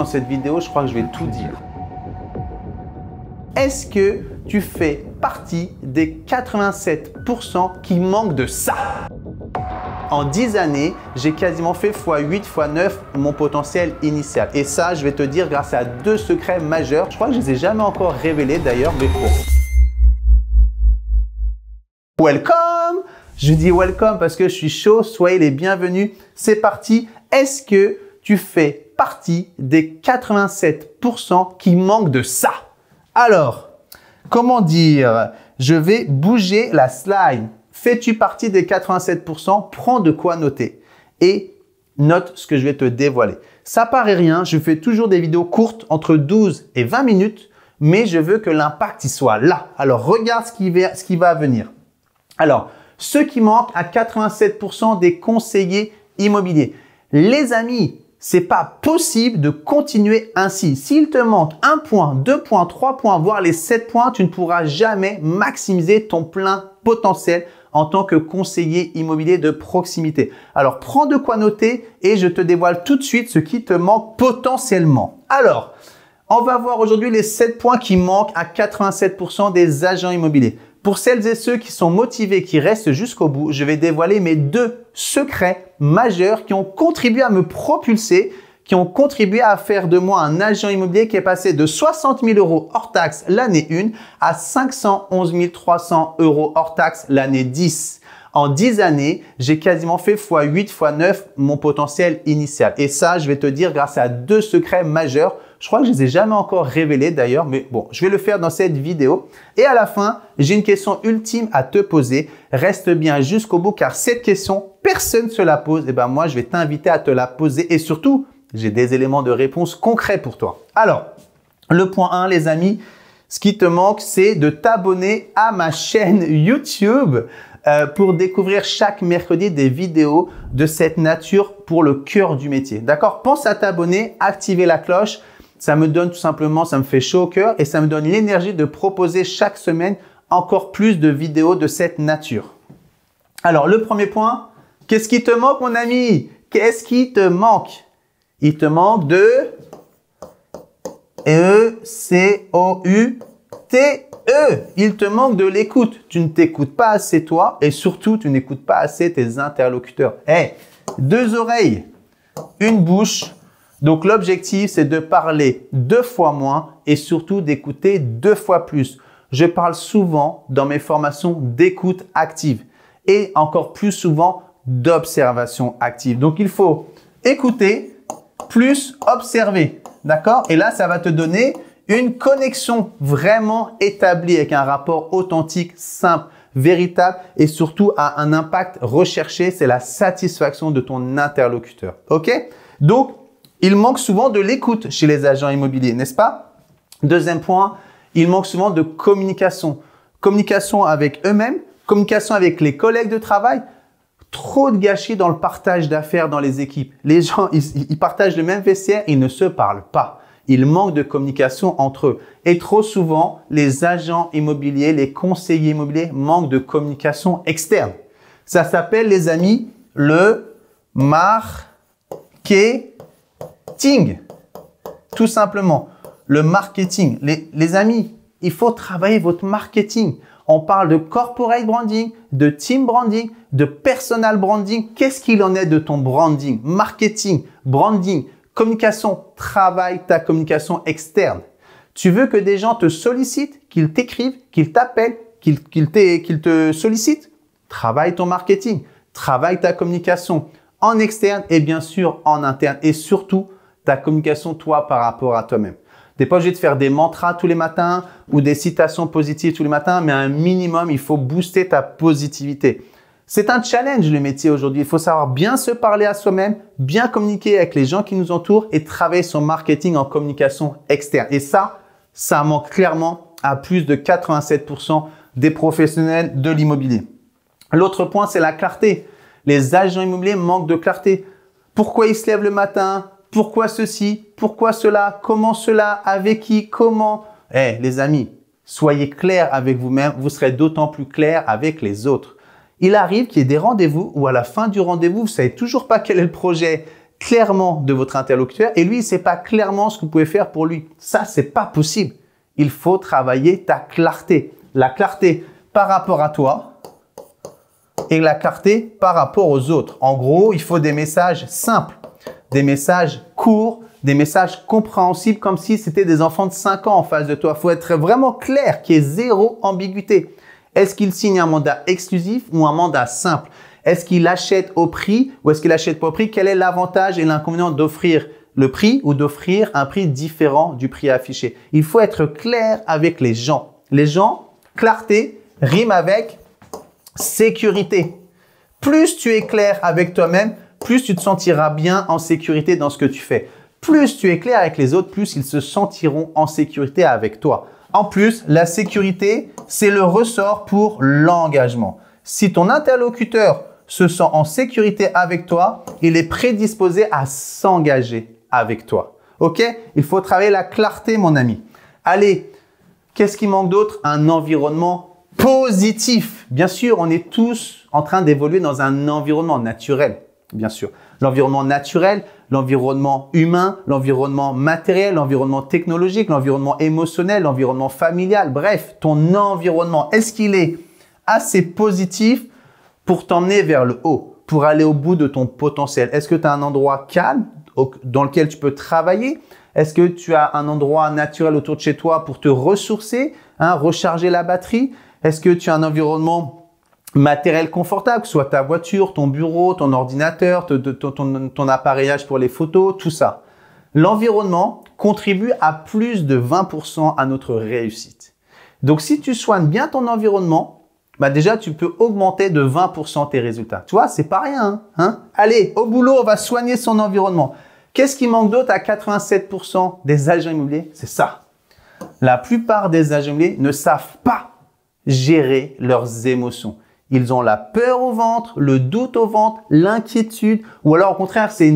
Dans cette vidéo, je crois que je vais tout dire. Est-ce que tu fais partie des 87% qui manquent de ça? En 10 années, j'ai quasiment fait x8, x9 mon potentiel initial. Et ça, je vais te dire grâce à 2 secrets majeurs. Je crois que je ne les ai jamais encore révélés d'ailleurs, mais bon. Welcome! Je dis welcome parce que je suis chaud. Soyez les bienvenus. C'est parti. Est-ce que tu fais partie des 87% qui manquent de ça? Alors, comment dire? Je vais bouger la slide. Fais-tu partie des 87%? Prends de quoi noter et note ce que je vais te dévoiler. Ça paraît rien, je fais toujours des vidéos courtes entre 12 et 20 minutes, mais je veux que l'impact y soit là. Alors, regarde ce qui va venir. Alors, ceux qui manquent à 87% des conseillers immobiliers. Les amis, c'est pas possible de continuer ainsi. S'il te manque 1 point, 2 points, 3 points, voire les 7 points, tu ne pourras jamais maximiser ton plein potentiel en tant que conseiller immobilier de proximité. Alors, prends de quoi noter et je te dévoile tout de suite ce qui te manque potentiellement. Alors, on va voir aujourd'hui les 7 points qui manquent à 87% des agents immobiliers. Pour celles et ceux qui sont motivés, qui restent jusqu'au bout, je vais dévoiler mes 2 secrets majeurs qui ont contribué à me propulser, qui ont contribué à faire de moi un agent immobilier qui est passé de 60 000 € hors taxe l'année 1 à 511 300 € hors taxe l'année 10. En 10 années, j'ai quasiment fait x8, x9 mon potentiel initial. Et ça, je vais te dire grâce à 2 secrets majeurs. Je crois que je ne les ai jamais encore révélés d'ailleurs, mais bon, je vais le faire dans cette vidéo. Et à la fin, j'ai une question ultime à te poser. Reste bien jusqu'au bout car cette question, personne ne se la pose. Et ben moi, je vais t'inviter à te la poser et surtout, j'ai des éléments de réponse concrets pour toi. Alors, le point 1, les amis, ce qui te manque, c'est de t'abonner à ma chaîne YouTube pour découvrir chaque mercredi des vidéos de cette nature pour le cœur du métier. D'accord? Pense à t'abonner, activer la cloche. Ça me donne tout simplement, ça me fait chaud au cœur et ça me donne l'énergie de proposer chaque semaine encore plus de vidéos de cette nature. Alors, le premier point, qu'est-ce qui te manque, mon ami? Qu'est-ce qui te manque? Il te manque de E-C-O-U-T-E. Il te manque de l'écoute. Tu ne t'écoutes pas assez toi et surtout, tu n'écoutes pas assez tes interlocuteurs. Hey, 2 oreilles, une bouche. Donc, l'objectif, c'est de parler 2 fois moins et surtout d'écouter 2 fois plus. Je parle souvent dans mes formations d'écoute active et encore plus souvent d'observation active. Donc, il faut écouter plus observer. D'accord? Et là, ça va te donner une connexion vraiment établie avec un rapport authentique, simple, véritable et surtout à un impact recherché. C'est la satisfaction de ton interlocuteur. OK? Donc, il manque souvent de l'écoute chez les agents immobiliers, n'est-ce pas? Deuxième point, il manque souvent de communication. Communication avec eux-mêmes, communication avec les collègues de travail. Trop de gâchis dans le partage d'affaires dans les équipes. Les gens, ils partagent le même vestiaire, ils ne se parlent pas. Il manque de communication entre eux. Et trop souvent, les agents immobiliers, les conseillers immobiliers manquent de communication externe. Ça s'appelle, les amis, le marketing. Tout simplement, le marketing. Les amis, il faut travailler votre marketing. On parle de corporate branding, de team branding, de personal branding. Qu'est-ce qu'il en est de ton branding? Marketing, branding, communication. Travaille ta communication externe. Tu veux que des gens te sollicitent, qu'ils t'écrivent, qu'ils t'appellent, qu'ils te sollicitent? Travaille ton marketing, travaille ta communication en externe et bien sûr en interne. Et surtout, ta communication toi par rapport à toi-même. Tu n'es pas obligé de faire des mantras tous les matins ou des citations positives tous les matins, mais un minimum, il faut booster ta positivité. C'est un challenge le métier aujourd'hui. Il faut savoir bien se parler à soi-même, bien communiquer avec les gens qui nous entourent et travailler son marketing en communication externe. Et ça manque clairement à plus de 87% des professionnels de l'immobilier. L'autre point, c'est la clarté. Les agents immobiliers manquent de clarté. Pourquoi ils se lèvent le matin? Pourquoi ceci? Pourquoi cela? Comment cela? Avec qui? Comment? Les amis, soyez clairs avec vous-même. Vous serez d'autant plus clairs avec les autres. Il arrive qu'il y ait des rendez-vous où à la fin du rendez-vous, vous ne savez toujours pas quel est le projet, clairement de votre interlocuteur et lui, il ne sait pas clairement ce que vous pouvez faire pour lui. Ça, c'est pas possible. Il faut travailler ta clarté. La clarté par rapport à toi et la clarté par rapport aux autres. En gros, il faut des messages simples, des messages courts, des messages compréhensibles comme si c'était des enfants de 5 ans en face de toi. Il faut être vraiment clair, qu'il y ait zéro ambiguïté. Est-ce qu'il signe un mandat exclusif ou un mandat simple? Est-ce qu'il achète au prix ou est-ce qu'il achète pas au prix? Quel est l'avantage et l'inconvénient d'offrir le prix ou d'offrir un prix différent du prix affiché? Il faut être clair avec les gens. Les gens, clarté rime avec sécurité. Plus tu es clair avec toi-même, plus tu te sentiras bien en sécurité dans ce que tu fais. Plus tu es clair avec les autres, plus ils se sentiront en sécurité avec toi. En plus, la sécurité, c'est le ressort pour l'engagement. Si ton interlocuteur se sent en sécurité avec toi, il est prédisposé à s'engager avec toi. OK? Il faut travailler la clarté, mon ami. Allez, qu'est-ce qui manque d'autre? Un environnement positif. Bien sûr, on est tous en train d'évoluer dans un environnement naturel, bien sûr. L'environnement naturel, l'environnement humain, l'environnement matériel, l'environnement technologique, l'environnement émotionnel, l'environnement familial. Bref, ton environnement, est-ce qu'il est assez positif pour t'emmener vers le haut, pour aller au bout de ton potentiel? Est-ce que tu as un endroit calme dans lequel tu peux travailler? Est-ce que tu as un endroit naturel autour de chez toi pour te ressourcer, recharger la batterie? Est-ce que tu as un environnement matériel confortable, que ce soit ta voiture, ton bureau, ton ordinateur, ton appareillage pour les photos, tout ça? L'environnement contribue à plus de 20% à notre réussite. Donc, si tu soignes bien ton environnement, déjà, tu peux augmenter de 20% tes résultats. Tu vois, c'est pas rien. Allez, au boulot, on va soigner son environnement. Qu'est-ce qui manque d'autre à 87% des agents immobiliers? C'est ça. La plupart des agents immobiliers ne savent pas gérer leurs émotions. Ils ont la peur au ventre, le doute au ventre, l'inquiétude, ou alors au contraire, c'est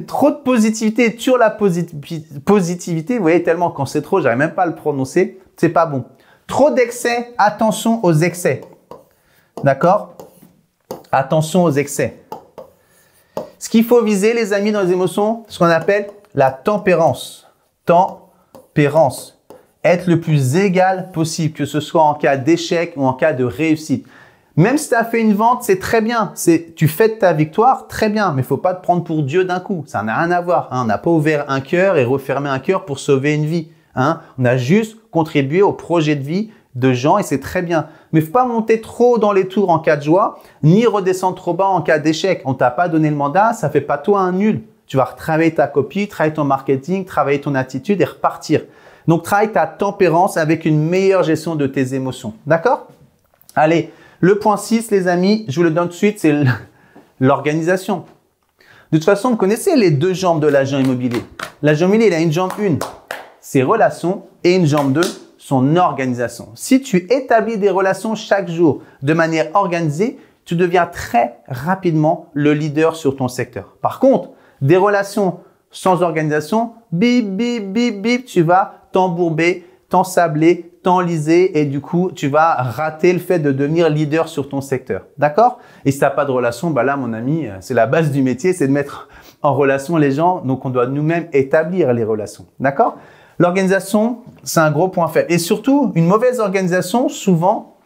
trop de positivité sur la positivité. Vous voyez, tellement quand c'est trop, j'arrive même pas à le prononcer, c'est pas bon. Trop d'excès, attention aux excès. D'accord? Attention aux excès. Ce qu'il faut viser, les amis, dans les émotions, ce qu'on appelle la tempérance. Tempérance. Être le plus égal possible, que ce soit en cas d'échec ou en cas de réussite. Même si tu as fait une vente, c'est très bien. Tu fêtes ta victoire, très bien. Mais il ne faut pas te prendre pour Dieu d'un coup. Ça n'a rien à voir. On n'a pas ouvert un cœur et refermé un cœur pour sauver une vie. On a juste contribué au projet de vie de gens et c'est très bien. Mais il ne faut pas monter trop dans les tours en cas de joie, ni redescendre trop bas en cas d'échec. On ne t'a pas donné le mandat, ça ne fait pas toi un nul. Tu vas retravailler ta copie, travailler ton marketing, travailler ton attitude et repartir. Donc, travaille ta tempérance avec une meilleure gestion de tes émotions. D'accord? Allez, le point 6, les amis, je vous le donne tout de suite, c'est l'organisation. De toute façon, vous connaissez les deux jambes de l'agent immobilier. L'agent immobilier, il a une jambe 1, ses relations, et une jambe 2, son organisation. Si tu établis des relations chaque jour de manière organisée, tu deviens très rapidement le leader sur ton secteur. Par contre, des relations sans organisation, bip, bip, bip, bip, tu vas t'embourber, t'ensabler, t'enliser et du coup, tu vas rater le fait de devenir leader sur ton secteur. D'accord? Et si tu n'as pas de relation, là, mon ami, c'est la base du métier, c'est de mettre en relation les gens. Donc, on doit nous-mêmes établir les relations. D'accord? L'organisation, c'est un gros point faible. Et surtout, une mauvaise organisation, souvent,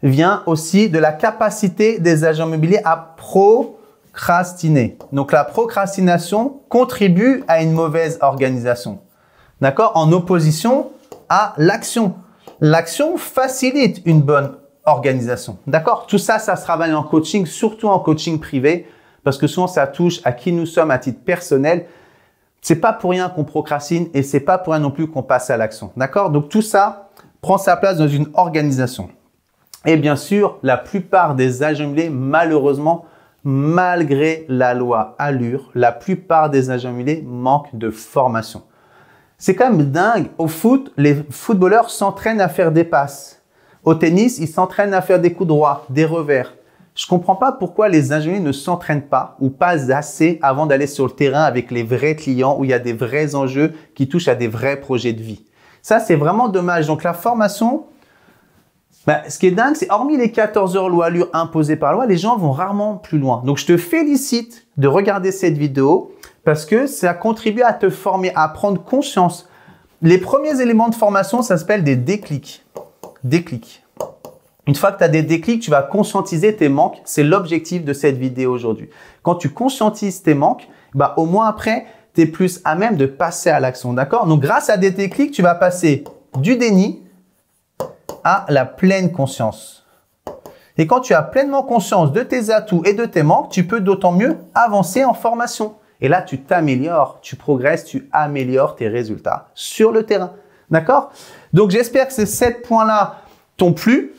vient aussi de la capacité des agents immobiliers à procrastiner. Donc, la procrastination contribue à une mauvaise organisation. D'accord? En opposition à l'action. L'action facilite une bonne organisation. D'accord? Tout ça, ça se travaille en coaching, surtout en coaching privé, parce que souvent, ça touche à qui nous sommes à titre personnel. C'est pas pour rien qu'on procrastine et c'est pas pour rien non plus qu'on passe à l'action. D'accord? Donc, tout ça prend sa place dans une organisation. Et bien sûr, la plupart des agents immobiliers, malheureusement, malgré la loi Allure, la plupart des agents immobiliers manquent de formation. C'est quand même dingue. Au foot, les footballeurs s'entraînent à faire des passes. Au tennis, ils s'entraînent à faire des coups droits, des revers. Je comprends pas pourquoi les ingénieurs ne s'entraînent pas ou pas assez avant d'aller sur le terrain avec les vrais clients où il y a des vrais enjeux qui touchent à des vrais projets de vie. Ça, c'est vraiment dommage. Donc, la formation, Ce qui est dingue, c'est hormis les 14 heures loi Allure imposées par loi, les gens vont rarement plus loin. Donc, je te félicite de regarder cette vidéo parce que ça contribue à te former, à prendre conscience. Les premiers éléments de formation, ça s'appelle des déclics. Déclics. Une fois que tu as des déclics, tu vas conscientiser tes manques. C'est l'objectif de cette vidéo aujourd'hui. Quand tu conscientises tes manques, au moins après, tu es plus à même de passer à l'action. D'accord? Donc, grâce à des déclics, tu vas passer du déni à la pleine conscience. Et quand tu as pleinement conscience de tes atouts et de tes manques, tu peux d'autant mieux avancer en formation. Et là, tu t'améliores, tu progresses, tu améliores tes résultats sur le terrain. D'accord? Donc, j'espère que ces 7 points-là t'ont plu.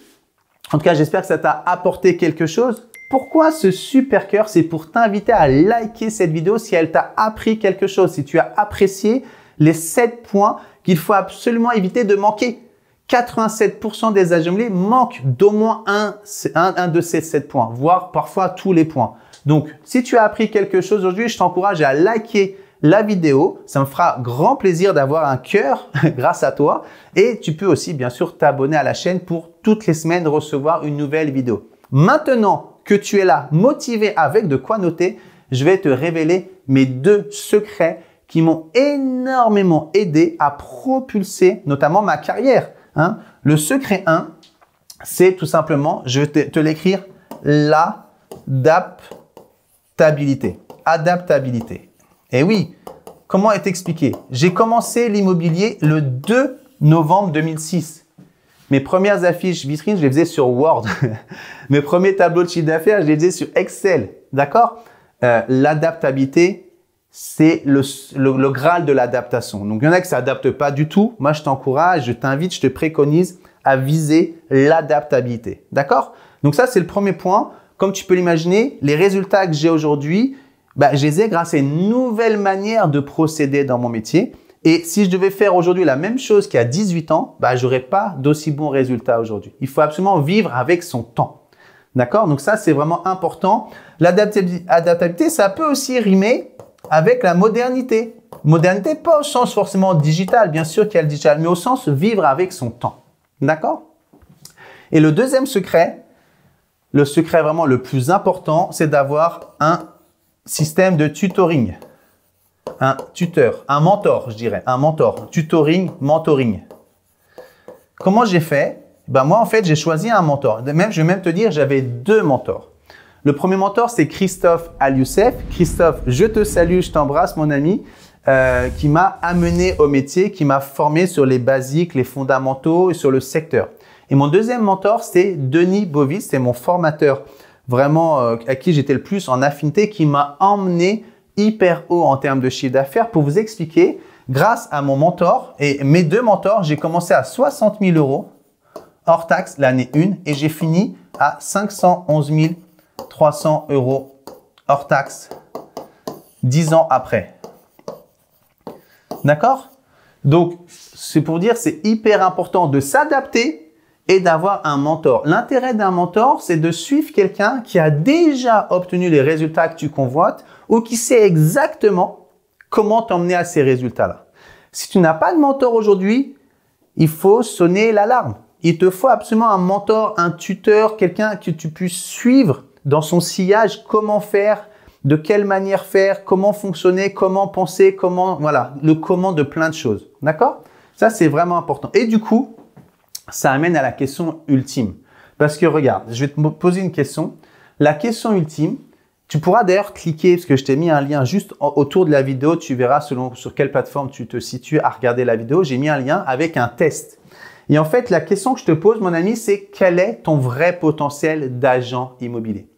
En tout cas, j'espère que ça t'a apporté quelque chose. Pourquoi ce super cœur? C'est pour t'inviter à liker cette vidéo si elle t'a appris quelque chose, si tu as apprécié les 7 points qu'il faut absolument éviter de manquer. 87% des agents immobiliers manquent d'au moins un de ces 7 points, voire parfois tous les points. Donc, si tu as appris quelque chose aujourd'hui, je t'encourage à liker la vidéo. Ça me fera grand plaisir d'avoir un cœur grâce à toi. Et tu peux aussi, bien sûr, t'abonner à la chaîne pour toutes les semaines recevoir une nouvelle vidéo. Maintenant que tu es là, motivé avec de quoi noter, je vais te révéler mes 2 secrets qui m'ont énormément aidé à propulser notamment ma carrière. Le secret 1, c'est tout simplement, je vais te l'écrire, l'adaptabilité. Adaptabilité. Et oui, comment est expliqué? J'ai commencé l'immobilier le 2 novembre 2006. Mes premières affiches vitrines, je les faisais sur Word. Mes premiers tableaux de chiffre d'affaires, je les faisais sur Excel. D'accord? L'adaptabilité, c'est le Graal de l'adaptation. Donc, il y en a qui ne s'adaptent pas du tout. Moi, je t'encourage, je t'invite, je te préconise à viser l'adaptabilité. D'accord? Donc, ça, c'est le premier point. Comme tu peux l'imaginer, les résultats que j'ai aujourd'hui, je les ai grâce à une nouvelle manière de procéder dans mon métier. Et si je devais faire aujourd'hui la même chose qu'il y a 18 ans, je n'aurais pas d'aussi bons résultats aujourd'hui. Il faut absolument vivre avec son temps. D'accord? Donc, ça, c'est vraiment important. L'adaptabilité, ça peut aussi rimer avec la modernité. Modernité, pas au sens forcément digital, bien sûr qu'il y a le digital, mais au sens vivre avec son temps. D'accord? Et le deuxième secret, le secret vraiment le plus important, c'est d'avoir un système de tutoring. Un tuteur, un mentor, je dirais. Un mentor. Tutoring, mentoring. Comment j'ai fait? Moi, en fait, j'ai choisi un mentor. Je vais même te dire, j'avais 2 mentors. Le premier mentor, c'est Christophe Alioussef. Christophe, je te salue, je t'embrasse, mon ami, qui m'a amené au métier, qui m'a formé sur les basiques, les fondamentaux et sur le secteur. Et mon deuxième mentor, c'est Denis Bovis, c'est mon formateur, vraiment à qui j'étais le plus en affinité, qui m'a emmené hyper haut en termes de chiffre d'affaires. Pour vous expliquer, grâce à mon mentor et mes 2 mentors, j'ai commencé à 60 000 € hors taxe l'année 1 et j'ai fini à 511 300 € hors taxe 10 ans après. D'accord? Donc, c'est pour dire c'est hyper important de s'adapter et d'avoir un mentor. L'intérêt d'un mentor, c'est de suivre quelqu'un qui a déjà obtenu les résultats que tu convoites ou qui sait exactement comment t'emmener à ces résultats-là. Si tu n'as pas de mentor aujourd'hui, il faut sonner l'alarme. Il te faut absolument un mentor, un tuteur, quelqu'un que tu puisses suivre dans son sillage, comment faire, de quelle manière faire, comment fonctionner, comment penser, le comment de plein de choses. D'accord? Ça, c'est vraiment important. Et du coup, ça amène à la question ultime. Parce que regarde, je vais te poser une question. La question ultime, tu pourras d'ailleurs cliquer, parce que je t'ai mis un lien juste autour de la vidéo, tu verras selon sur quelle plateforme tu te situes à regarder la vidéo. J'ai mis un lien avec un test. Et en fait, la question que je te pose, mon ami, c'est quel est ton vrai potentiel d'agent immobilier?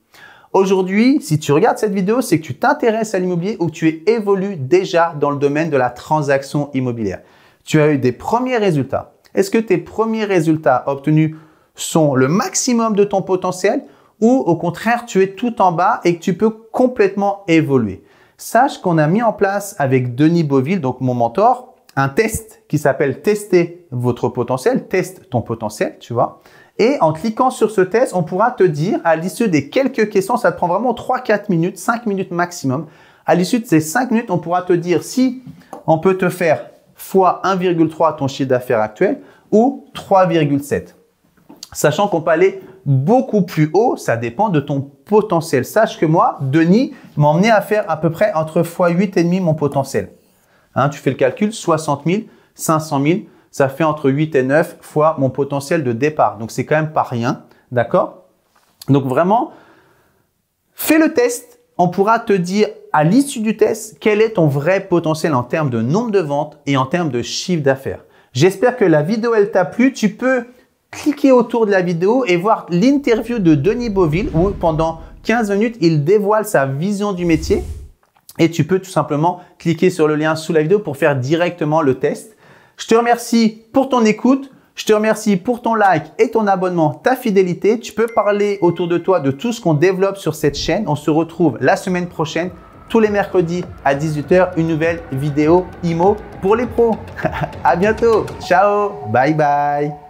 Aujourd'hui, si tu regardes cette vidéo, c'est que tu t'intéresses à l'immobilier ou que tu évolues déjà dans le domaine de la transaction immobilière. Tu as eu des premiers résultats. Est-ce que tes premiers résultats obtenus sont le maximum de ton potentiel ou au contraire, tu es tout en bas et que tu peux complètement évoluer? Sache qu'on a mis en place avec Denis Beauville, donc mon mentor, un test qui s'appelle « Tester votre potentiel », teste ton potentiel, tu vois. Et en cliquant sur ce test, on pourra te dire, à l'issue des quelques questions, ça te prend vraiment 3-4 minutes, 5 minutes maximum. À l'issue de ces 5 minutes, on pourra te dire si on peut te faire fois 1,3 ton chiffre d'affaires actuel ou 3,7. sachant qu'on peut aller beaucoup plus haut, ça dépend de ton potentiel. Sache que moi, Denis m'a emmené à faire à peu près entre x8,5 mon potentiel. Hein, tu fais le calcul, 60 000, 500 000, ça fait entre 8 et 9 fois mon potentiel de départ. Donc, c'est quand même pas rien, d'accord? Donc, vraiment, fais le test. On pourra te dire à l'issue du test quel est ton vrai potentiel en termes de nombre de ventes et en termes de chiffre d'affaires. J'espère que la vidéo, elle t'a plu. Tu peux cliquer autour de la vidéo et voir l'interview de Denis Beauville où pendant 15 minutes, il dévoile sa vision du métier et tu peux tout simplement cliquer sur le lien sous la vidéo pour faire directement le test. Je te remercie pour ton écoute. Je te remercie pour ton like et ton abonnement, ta fidélité. Tu peux parler autour de toi de tout ce qu'on développe sur cette chaîne. On se retrouve la semaine prochaine, tous les mercredis à 18 h, une nouvelle vidéo IMO pour les pros. À bientôt. Ciao. Bye bye.